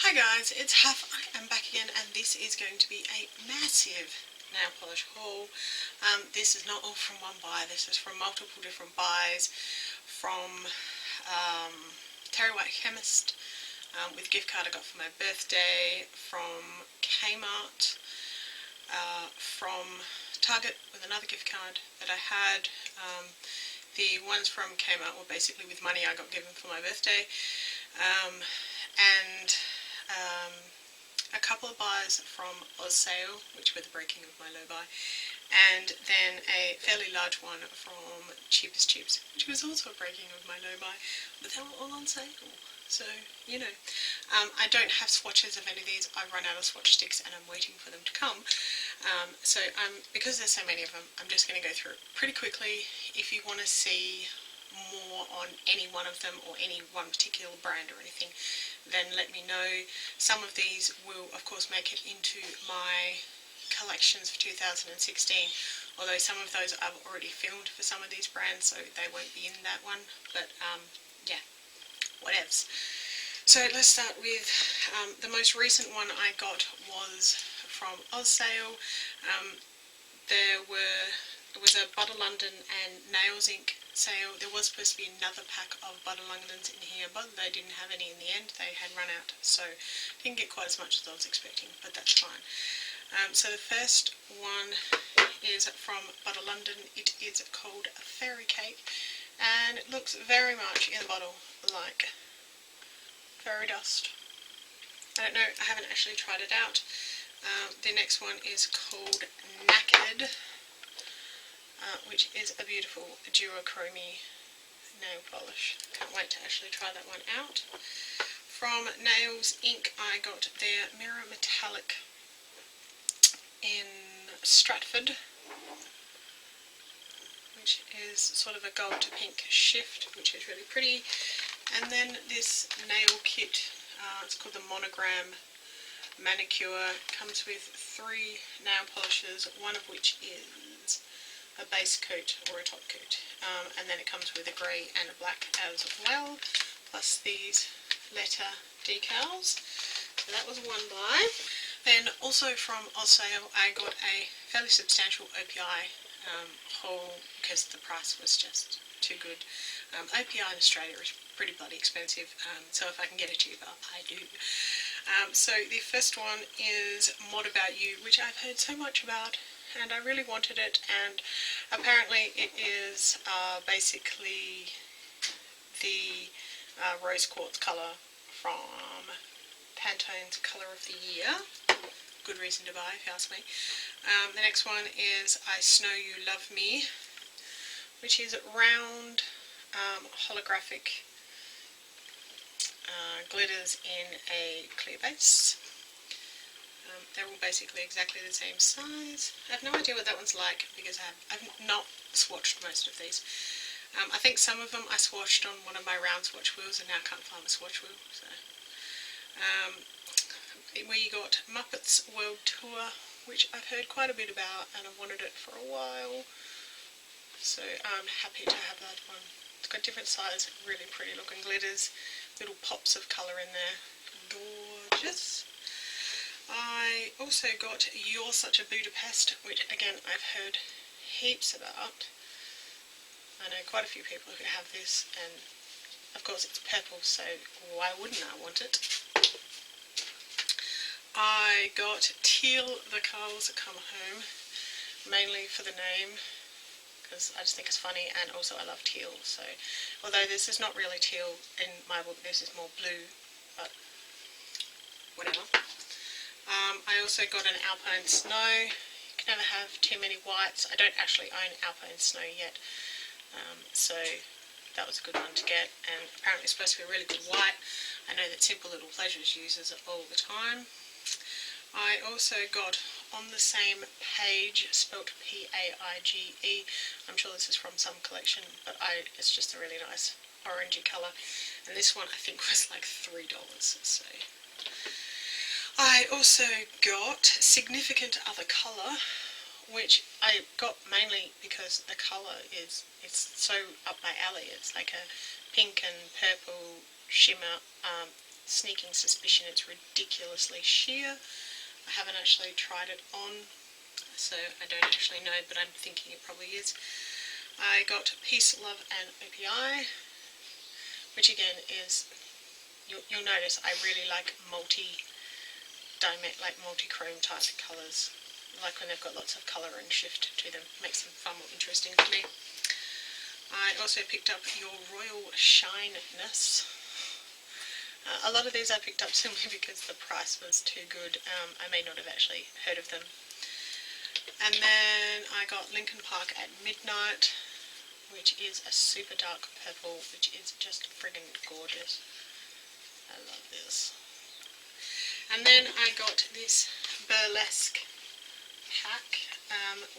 Hi guys, it's Huff. I am back again and this is going to be a massive nail polish haul. This is not all from one buy, this is from multiple different buys from Terry White Chemist with a gift card I got for my birthday, from Kmart, from Target with another gift card that I had. The ones from Kmart were basically with money I got given for my birthday, and a couple of buys from Oz Sale, which were the breaking of my low buy, and then a fairly large one from Cheapest Chips, which was also a breaking of my low buy, but they were all on sale. So, you know, I don't have swatches of any of these. I've run out of swatch sticks and I'm waiting for them to come. Because there's so many of them, I'm just going to go through it pretty quickly. If you want to see more on any one of them or any one particular brand or anything, then let me know. Some of these will of course make it into my collections for 2016, although some of those I've already filmed for some of these brands, so they won't be in that one, but yeah, whatevs. So let's start with the most recent one I got was from Oz Sale. There was a Butter London and Nails Inc sale. There was supposed to be another pack of Butter Londons in here, but they didn't have any in the end. They had run out, so didn't get quite as much as I was expecting, but that's fine. So the first one is from Butter London. It is called Fairy Cake, and it looks very much in the bottle like fairy dust. I don't know, I haven't actually tried it out. The next one is called Knackered, which is a beautiful duochrome nail polish. Can't wait to actually try that one out. From Nails Inc I got their Mirror Metallic in Stratford, which is sort of a gold to pink shift, which is really pretty. And then this nail kit, it's called the Monogram Manicure, comes with 3 nail polishes, one of which is a base coat or a top coat, and then it comes with a grey and a black as well, plus these letter decals. So that was one buy. Then also from Oz Sale I got a fairly substantial OPI haul because the price was just too good. OPI in Australia is pretty bloody expensive, so if I can get it cheaper, I do. So the first one is Mod About You, which I've heard so much about and I really wanted it, and apparently it is basically the rose quartz colour from Pantone's Colour of the Year. Good reason to buy, if you ask me. The next one is I Snow You Love Me, which is round holographic glitters in a clear base. They're all basically exactly the same size. I have no idea what that one's like because I've not swatched most of these. I think some of them I swatched on one of my round swatch wheels and now I can't find the swatch wheel. So. We got Muppets World Tour, which I've heard quite a bit about and I've wanted it for a while. So I'm happy to have that one. It's got different size, really pretty looking glitters, little pops of colour in there. Gorgeous. I also got You're Such a Budapest, which again I've heard heaps about. I know quite a few people who have this, and of course it's purple, so why wouldn't I want it? I got Teal The Cows Come Home, mainly for the name, because I just think it's funny, and also I love teal, so although this is not really teal in my book, this is more blue, but whatever. I also got an Alpine Snow. You can never have too many whites. I don't actually own Alpine Snow yet, so that was a good one to get, and apparently it's supposed to be a really good white. I know that Simple Little Pleasures uses it all the time. I also got On the Same Page, spelt P-A-I-G-E. I'm sure this is from some collection, but it's just a really nice orangey colour, and this one I think was like $3, so. I also got Significant Other Colour, which I got mainly because the colour it's so up my alley. It's like a pink and purple shimmer sneaking suspicion it's ridiculously sheer. I haven't actually tried it on, so I don't actually know, but I'm thinking it probably is. I got Peace, Love and OPI, which again is, you'll notice I really like multi-chrome type colours. I like when they've got lots of colour and shift to them, makes them far more interesting to me. I also picked up Your Royal Shineness. A lot of these I picked up simply because the price was too good. I may not have actually heard of them. And then I got Linkin Park at Midnight, which is a super dark purple, which is just friggin' gorgeous. I love this. And then I got this Burlesque pack,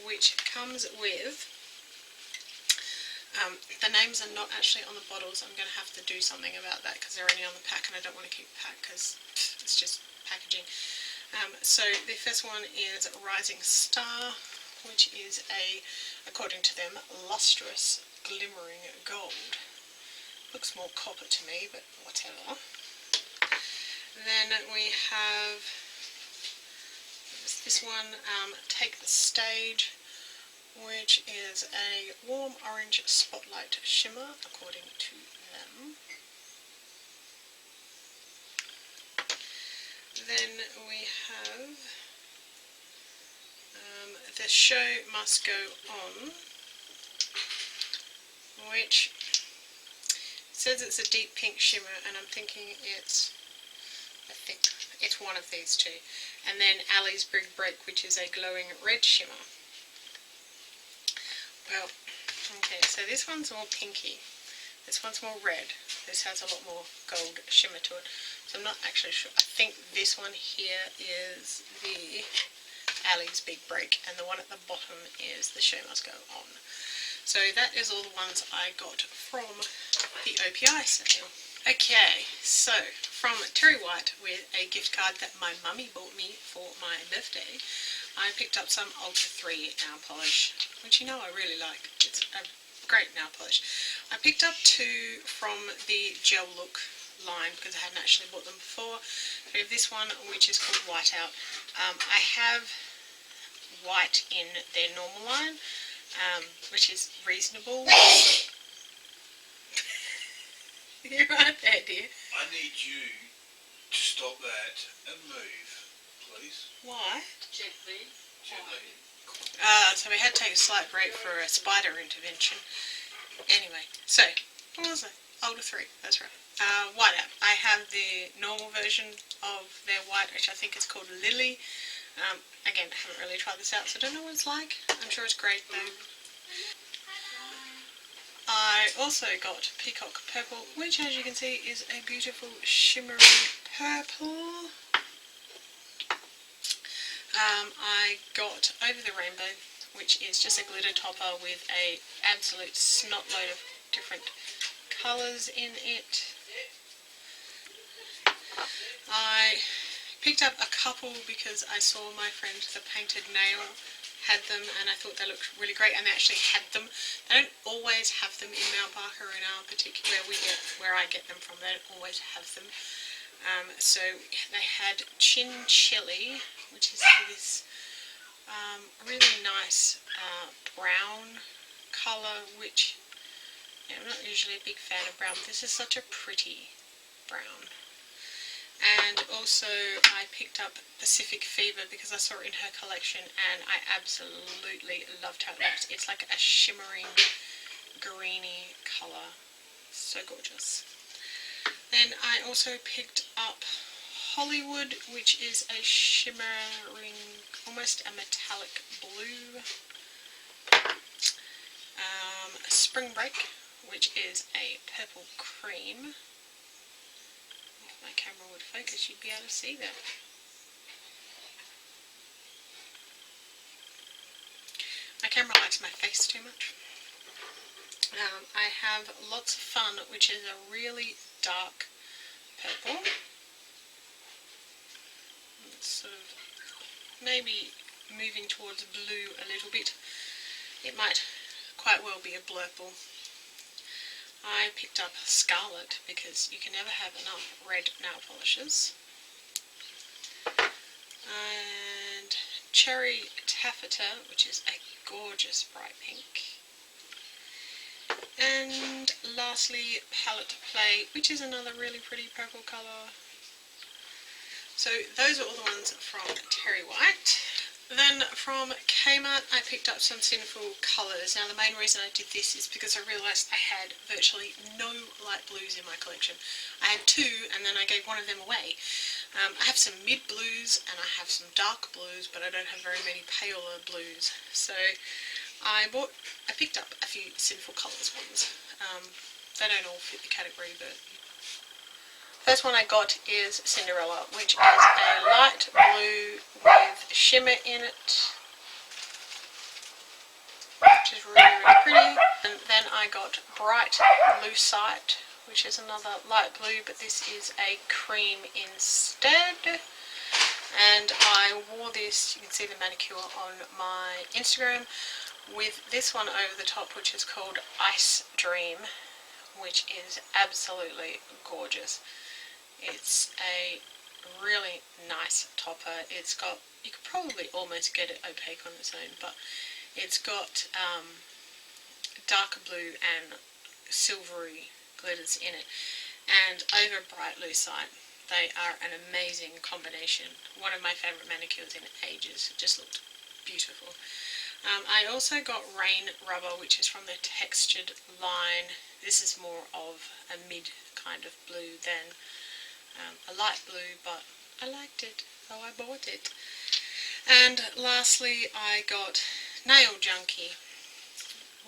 which comes with, the names are not actually on the bottles. I'm going to have to do something about that because they're only on the pack and I don't want to keep the pack because it's just packaging. So the first one is Rising Star, which is according to them, lustrous, glimmering gold. Looks more copper to me, but whatever. Then we have this one, Take the Stage, which is a warm orange spotlight shimmer, according to them. Then we have The Show Must Go On, which says it's a deep pink shimmer, and I'm thinking it's one of these two. And then Ali's Big Break, which is a glowing red shimmer. Well, okay, so this one's more pinky. This one's more red. This has a lot more gold shimmer to it. So I'm not actually sure. I think this one here is the Ali's Big Break, and the one at the bottom is The Show Must Go On. So that is all the ones I got from the OPI sale. Okay, so from Terry White with a gift card that my mummy bought me for my birthday, I picked up some Ultra 3 nail polish, which you know I really like. It's a great nail polish. I picked up two from the Gel Look line because I hadn't actually bought them before. We have this one, which is called Whiteout. I have white in their normal line, which is reasonable. You're right there, dear. I need you to stop that and move, please. Why? Gently. So we had to take a slight break for a spider intervention. Anyway, so, what was it? Ultra 3, that's right. Whiteout. I have the normal version of their white, which I think is called Lily. Again, I haven't really tried this out, so I don't know what it's like. I'm sure it's great though. I also got Peacock Purple, which as you can see is a beautiful shimmery purple. I got Over the Rainbow, which is just a glitter topper with a absolute snot load of different colours in it. I picked up a couple because I saw my friend the Painted Nail had them and I thought they looked really great, and they actually had them. They don't always have them in Mount Barker, in our particular where I get them from. They don't always have them. So they had Chin Chili, which is this really nice brown colour, which I'm not usually a big fan of brown, but this is such a pretty brown. And also I picked up Pacific Fever because I saw it in her collection and I absolutely loved how it looks. It's like a shimmering greeny colour. So gorgeous. Then I also picked up Hollywood, which is a shimmering, almost a metallic blue. Spring Break, which is a purple cream. If my camera would focus, you'd be able to see that. My camera likes my face too much. I have Lots of Fun, which is a really dark purple. It's sort of maybe moving towards blue a little bit. It might quite well be a blurple. I picked up Scarlet because you can never have enough red nail polishes. And Cherry Taffeta, which is a gorgeous bright pink. And lastly, Palette Play, which is another really pretty purple colour. So those are all the ones from Terry White. Then from Kmart I picked up some Sinful colours. Now the main reason I did this is because I realised I had virtually no light blues in my collection. I had two and then I gave one of them away. I have some mid blues and I have some dark blues, but I don't have very many paler blues. So I picked up a few Sinful colours ones. They don't all fit the category, but first one I got is Cinderella, which is a light blue with shimmer in it, which is really, really pretty. And then I got Bright Lucite, which is another light blue, but this is a cream instead. And I wore this, you can see the manicure on my Instagram, with this one over the top, which is called Ice Dream, which is absolutely gorgeous. It's a really nice topper. It's got, you could probably almost get it opaque on its own, but it's got darker blue and silvery glitters in it. And over Bright Lucite, they are an amazing combination. One of my favourite manicures in ages. It just looked beautiful. I also got Rain Rubber, which is from the Textured line. This is more of a mid kind of blue than a light blue, but I liked it, so I bought it. And lastly, I got Nail Junkie,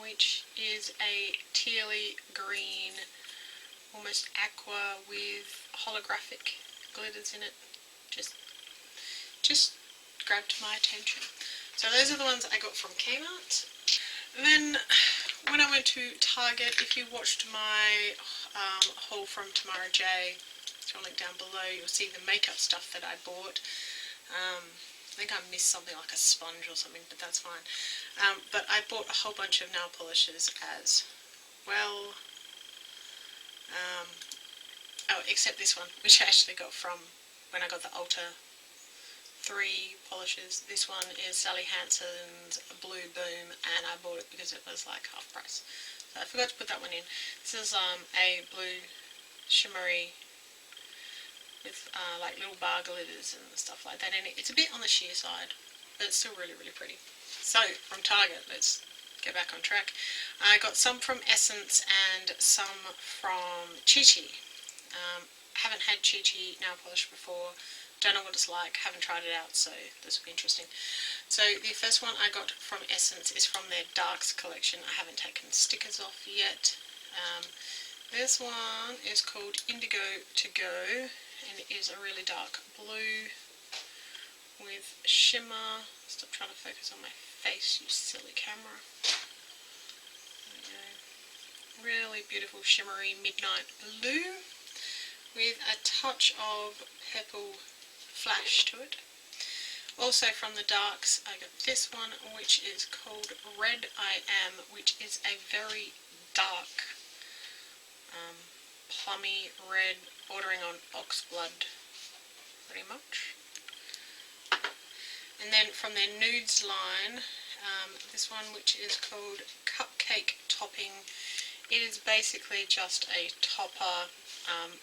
which is a tealy green, almost aqua with holographic glitters in it. Just grabbed my attention. So those are the ones I got from Kmart. Then when I went to Target, if you watched my haul from Tamara J, I'll link down below, you'll see the makeup stuff that I bought. I think I missed something like a sponge or something, but that's fine. But I bought a whole bunch of nail polishes as well. Oh, except this one, which I actually got from when I got the Ulta 3 polishes. This one is Sally Hansen's Blue Boom, and I bought it because it was like half price. So I forgot to put that one in. This is a blue shimmery with like little bar glitters and stuff like that in it. It's a bit on the sheer side, but it's still really, really pretty. So from Target, let's get back on track. I got some from Essence and some from Chi Chi. Haven't had Chi Chi nail polish before, don't know what it's like, haven't tried it out, so this will be interesting. So the first one I got from Essence is from their Darks collection. I haven't taken stickers off yet. This one is called Indigo To Go, and it is a really dark blue with shimmer. Stop trying to focus on my face, you silly camera. There we go. Really beautiful shimmery midnight blue with a touch of purple flash to it. Also from the Darks I got this one, which is called Red I Am, which is a very dark plummy red bordering on oxblood pretty much. And then from their Nudes line, this one, which is called Cupcake Topping. It is basically just a topper,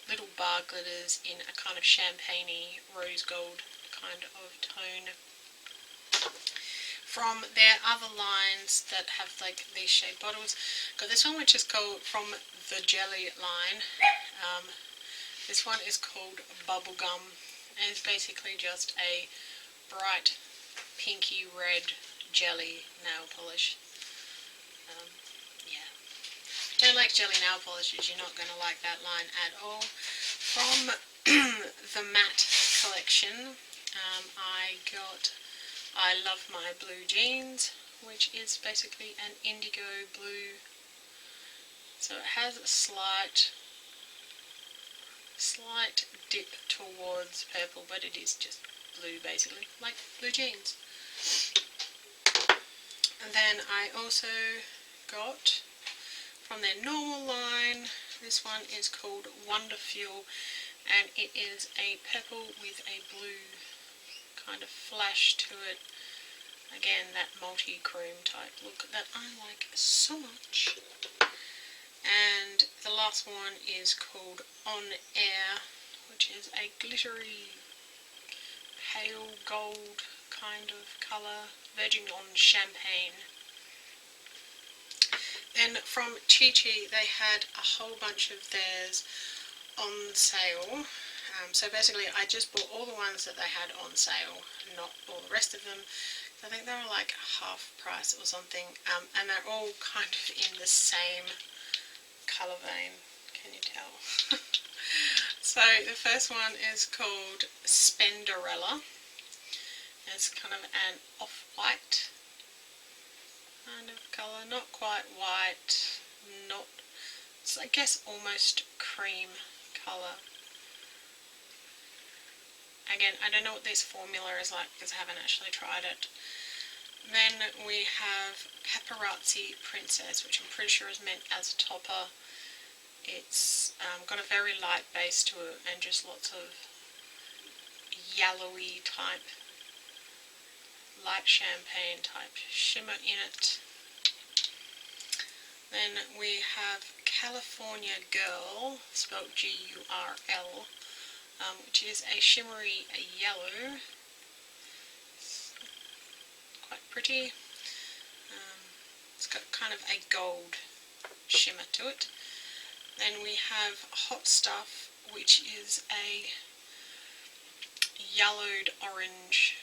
little bar glitters in a kind of champagne-y rose gold kind of tone. From their other lines that have like these shaped bottles, got this one which is called from the Jelly line. This one is called Bubblegum, and it's basically just a bright pinky red jelly nail polish. Yeah, if you don't like jelly nail polishes, you're not going to like that line at all. From the Matte collection, I got I Love My Blue Jeans, which is basically an indigo blue. So it has a slight dip towards purple, but it is just blue basically, like blue jeans. And then I also got from their normal line This one is called Wonder Fuel, and it is a purple with a blue kind of flash to it. Again, that multi-chrome type look that I like so much. And the last one is called On Air, which is a glittery pale gold kind of colour, verging on champagne. Then from Chi Chi, they had a whole bunch of theirs on sale. So basically I just bought all the ones that they had on sale, not all the rest of them. I think they were like half price or something, and they're all kind of in the same colour vein, can you tell? So the first one is called Spenderella. It's kind of an off-white kind of colour, not quite white, not, it's, I guess, almost cream colour. Again, I don't know what this formula is like because I haven't actually tried it. Then we have Paparazzi Princess, which I'm pretty sure is meant as a topper. It's got a very light base to it and just lots of yellowy type, light champagne type shimmer in it. Then we have California Girl, spelled G-U-R-L, which is a shimmery yellow. It's quite pretty. It's got kind of a gold shimmer to it. Then we have Hot Stuff, which is a yellowed orange,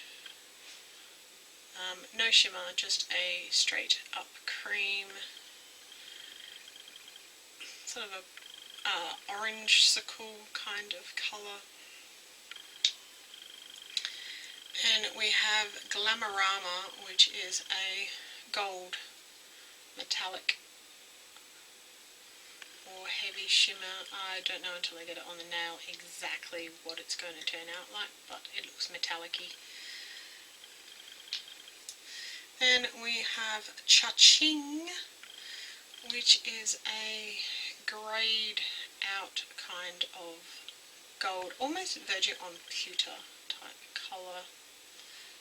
no shimmer, just a straight up cream, sort of a orange-sickle kind of colour. And we have Glamorama, which is a gold metallic or heavy shimmer. I don't know until I get it on the nail exactly what it's going to turn out like, but it looks metallic-y. Then we have Cha-Ching, which is a greyed out kind of gold, almost verging on pewter type colour.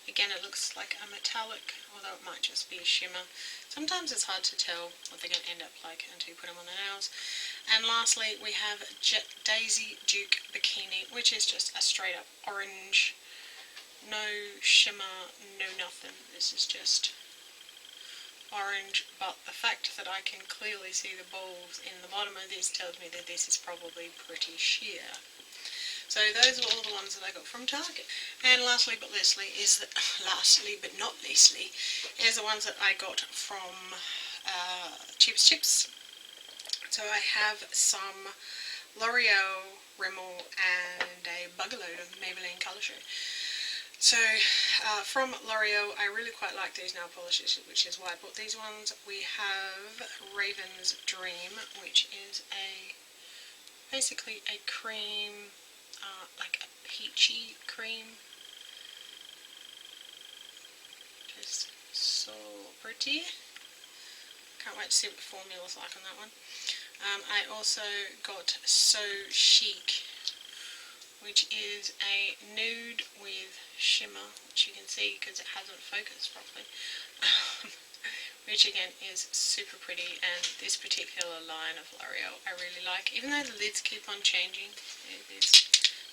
Again, it looks like a metallic, although it might just be a shimmer. Sometimes it's hard to tell what they're going to end up like until you put them on the nails. And lastly, we have Daisy Duke Bikini, which is just a straight up orange. No shimmer, no nothing. This is just orange, but the fact that I can clearly see the balls in the bottom of this tells me that this is probably pretty sheer. So those are all the ones that I got from Target. And lastly but not leastly is the ones that I got from Cheapest Chips. So I have some L'Oreal, Rimmel and a bugaload of Maybelline Colour Show. So from L'Oreal, I really quite like these nail polishes, which is why I bought these ones. We have Raven's Dream, which is basically a cream, like a peachy cream. Just so pretty. Can't wait to see what the formula's like on that one. I also got So Chic, which is a nude with shimmer, which you can see because it hasn't focused properly, which again is super pretty. And this particular line of L'Oreal I really like, even though the lids keep on changing. There's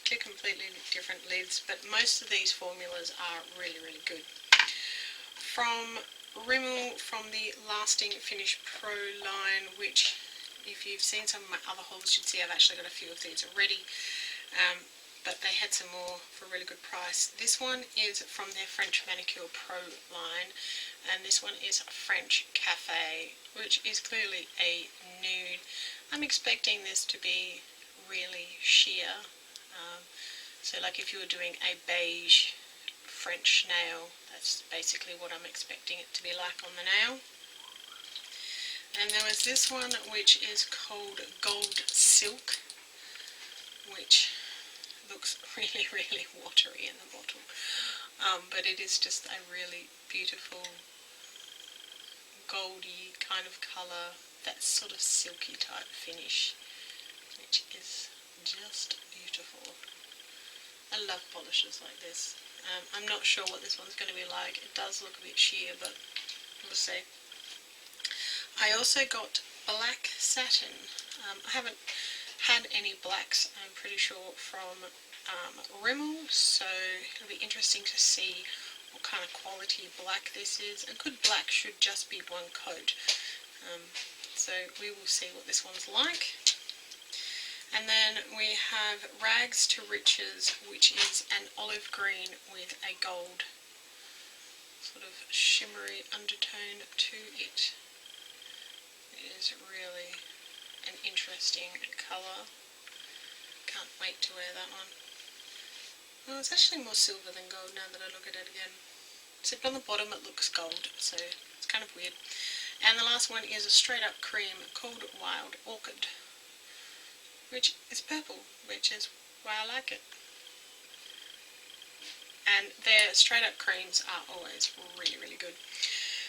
two completely different lids, but most of these formulas are really, really good. From Rimmel, from the Lasting Finish Pro line, which if you've seen some of my other hauls, you'd see I've actually got a few of these already. But they had some more for a really good price. This one is from their French Manicure Pro line, and this one is French Cafe, which is clearly a nude. I'm expecting this to be really sheer. So like if you were doing a beige French nail, that's basically what I'm expecting it to be like on the nail. And there was this one which is called Gold Silk, which looks really, really watery in the bottle, but it is just a really beautiful goldy kind of colour, that sort of silky type finish. which is just beautiful. I love polishes like this. I'm not sure what this one's going to be like. It does look a bit sheer, but we'll see. I also got black satin. I haven't had any blacks, I'm pretty sure, from Rimmel, so it'll be interesting to see what kind of quality black this is. A good black should just be one coat, so we will see what this one's like. And then we have Rags to Riches, which is an olive green with a gold sort of shimmery undertone to it. It is really an interesting colour. Can't wait to wear that one. Well, it's actually more silver than gold now that I look at it again. Except on the bottom it looks gold, so it's kind of weird. And the last one is a straight up cream called Wild Orchid, which is purple, which is why I like it. And their straight up creams are always really, really good.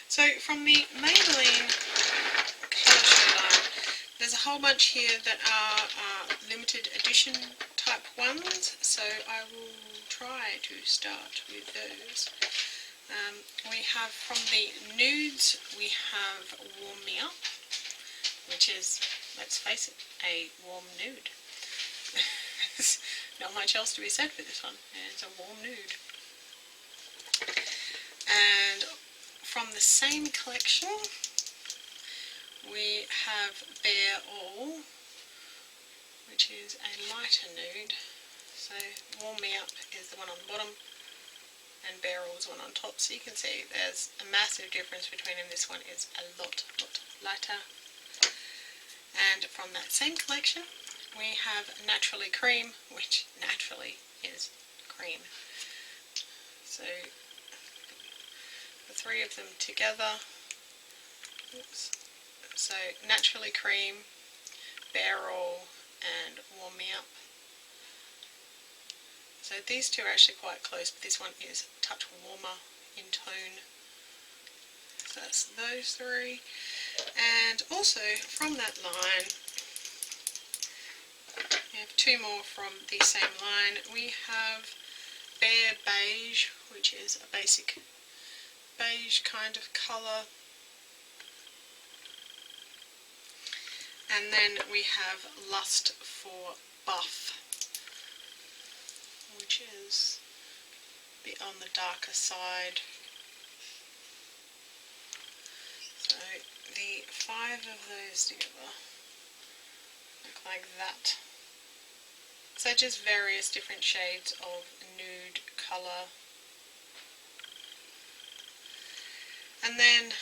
So from the Maybelline colour show line, there's a whole bunch here that are limited edition type ones, so I will try to start with those. We have from the nudes, we have Warm Me Up, which is, let's face it, a warm nude. There's not much else to be said for this one. It's a warm nude. And from the same collection, we have Bare All, which is a lighter nude. So Warm Me Up is the one on the bottom, and Bare All is the one on top. So you can see there's a massive difference between them. This one is a lot lighter. And from that same collection, we have Naturally Cream, which naturally is cream. So the three of them together. Oops. So Naturally Cream, Bare All, and Warm Me Up. So these two are actually quite close, but this one is a touch warmer in tone. So that's those three. And also from that line, we have two more from the same line. We have Bare Beige, which is a basic beige kind of colour. And then we have Lust for Buff, which is a bit on the darker side. So the 5 of those together look like that. So just various different shades of nude colour. And then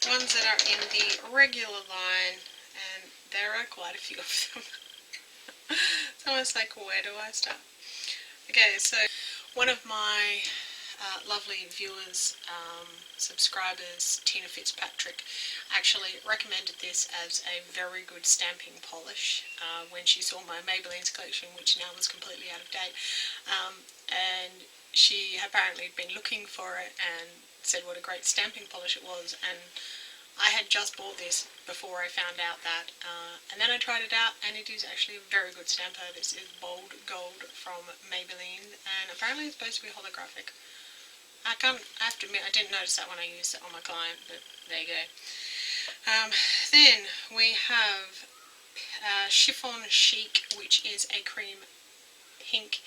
ones that are in the regular line, and there are quite a few of them. It's almost like, where do I start? Okay, so one of my lovely viewers, subscribers, Tina Fitzpatrick, actually recommended this as a very good stamping polish when she saw my Maybelline's collection, which now was completely out of date. And she apparently had been looking for it and said what a great stamping polish it was, and I had just bought this before I found out that, and then I tried it out, and it is actually a very good stamper. This is Bold Gold from Maybelline, and apparently it's supposed to be holographic. I have to admit, I didn't notice that when I used it on my client, but there you go. Then we have Chiffon Chic, which is a cream pink.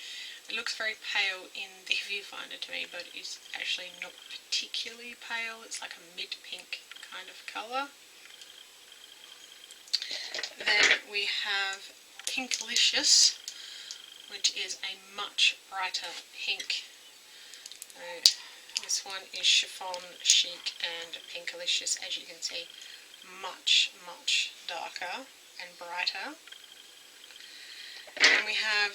It looks very pale in the viewfinder to me, but it's actually not particularly pale. It's like a mid-pink kind of colour. Then we have Pinklicious, which is a much brighter pink. This one is Chiffon Chic and Pinklicious, as you can see, much darker and brighter. And we have,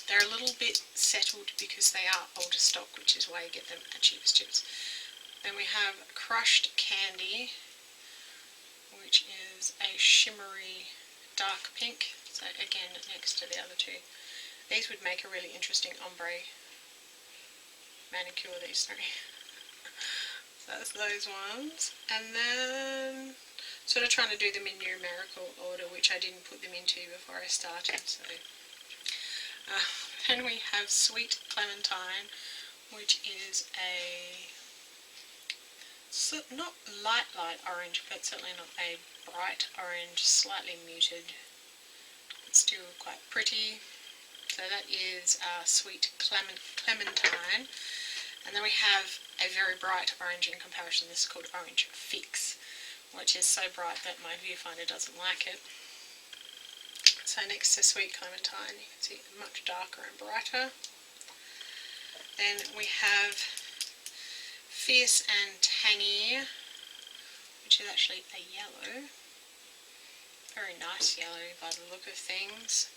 they're a little bit settled because they are older stock, which is why you get them at Cheapest Chips. Then we have Crushed Candy, which is a shimmery dark pink, so again next to the other two. These would make a really interesting ombre manicure, these three. So that's those ones. And then sort of trying to do them in numerical order, which I didn't put them into before I started. So then we have Sweet Clementine, which is a not light orange, but certainly not a bright orange, slightly muted, but still quite pretty. So that is Sweet Clementine. And then we have a very bright orange in comparison. This is called Orange Fix, which is so bright that my viewfinder doesn't like it. So next to Sweet Clementine, you can see it much darker and brighter. Then we have Fierce and Tangy, which is actually a yellow. Very nice yellow by the look of things.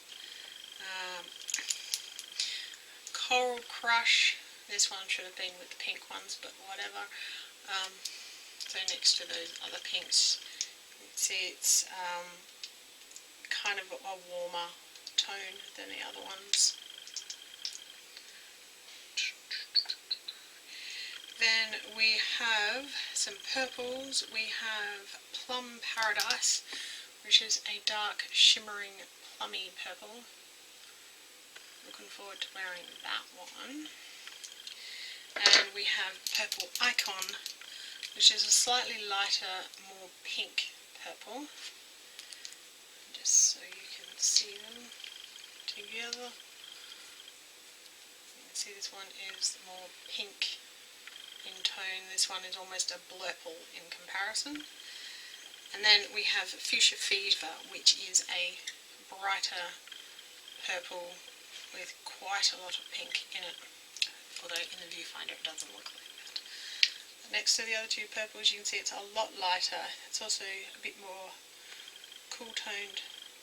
Coral Crush. This one should have been with the pink ones, but whatever. So next to those other pinks, you can see it's kind of a warmer tone than the other ones. Then we have some purples. We have Plum Paradise, which is a dark shimmering plummy purple. Looking forward to wearing that one. And we have Purple Icon, which is a slightly lighter, more pink purple. Just so you can see them together. You can see this one is more pink in tone. This one is almost a blurple in comparison. And then we have Fuchsia Fever, which is a brighter purple with quite a lot of pink in it, although in the viewfinder it doesn't look like that. But next to the other two purples, you can see it's a lot lighter. It's also a bit more cool toned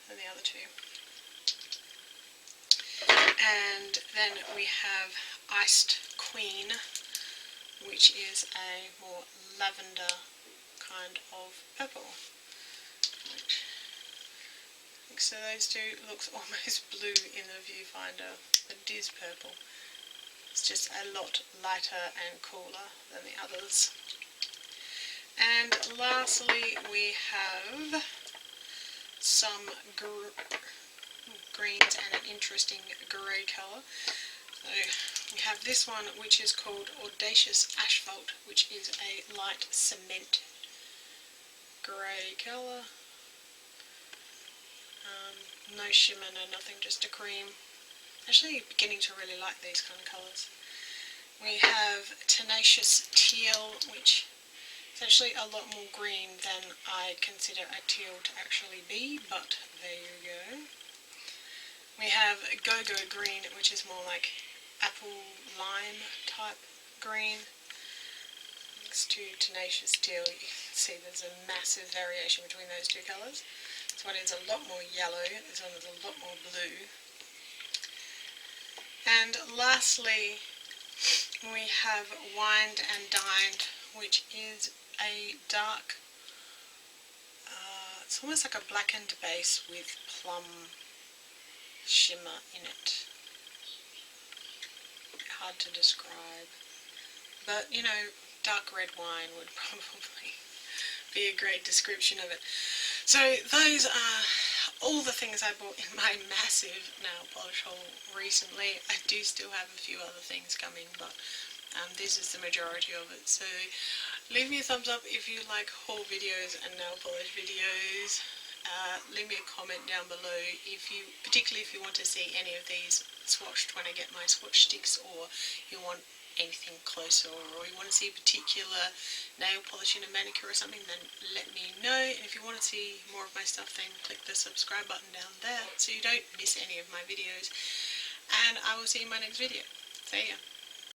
than the other two. And then we have Iced Queen, which is a more lavender kind of purple. So those two looks almost blue in the viewfinder, but it is purple. It's just a lot lighter and cooler than the others. And lastly we have some greens and an interesting grey colour. So we have this one, which is called Audacious Asphalt, which is a light cement grey colour. No shimmer, no nothing, just a cream. Actually beginning to really like these kind of colours. We have Tenacious Teal, which is actually a lot more green than I consider a teal to actually be, but there you go. We have Go-Go Green, which is more like apple lime type green. Next to Tenacious Teal, you can see there's a massive variation between those two colours. This one is a lot more yellow, this one is a lot more blue. And lastly, we have Wined and Dined, which is a dark, it's almost like a blackened base with plum shimmer in it. Hard to describe, but you know, dark red wine would probably be a great description of it. So those are all the things I bought in my massive nail polish haul recently. I do still have a few other things coming, but this is the majority of it. So leave me a thumbs up if you like haul videos and nail polish videos. Leave me a comment down below particularly if you want to see any of these swatched when I get my swatch sticks, or you want anything closer, or you want to see a particular nail polish in a manicure or something, then let me know. And if you want to see more of my stuff, then click the subscribe button down there so you don't miss any of my videos. And I will see you in my next video. See ya.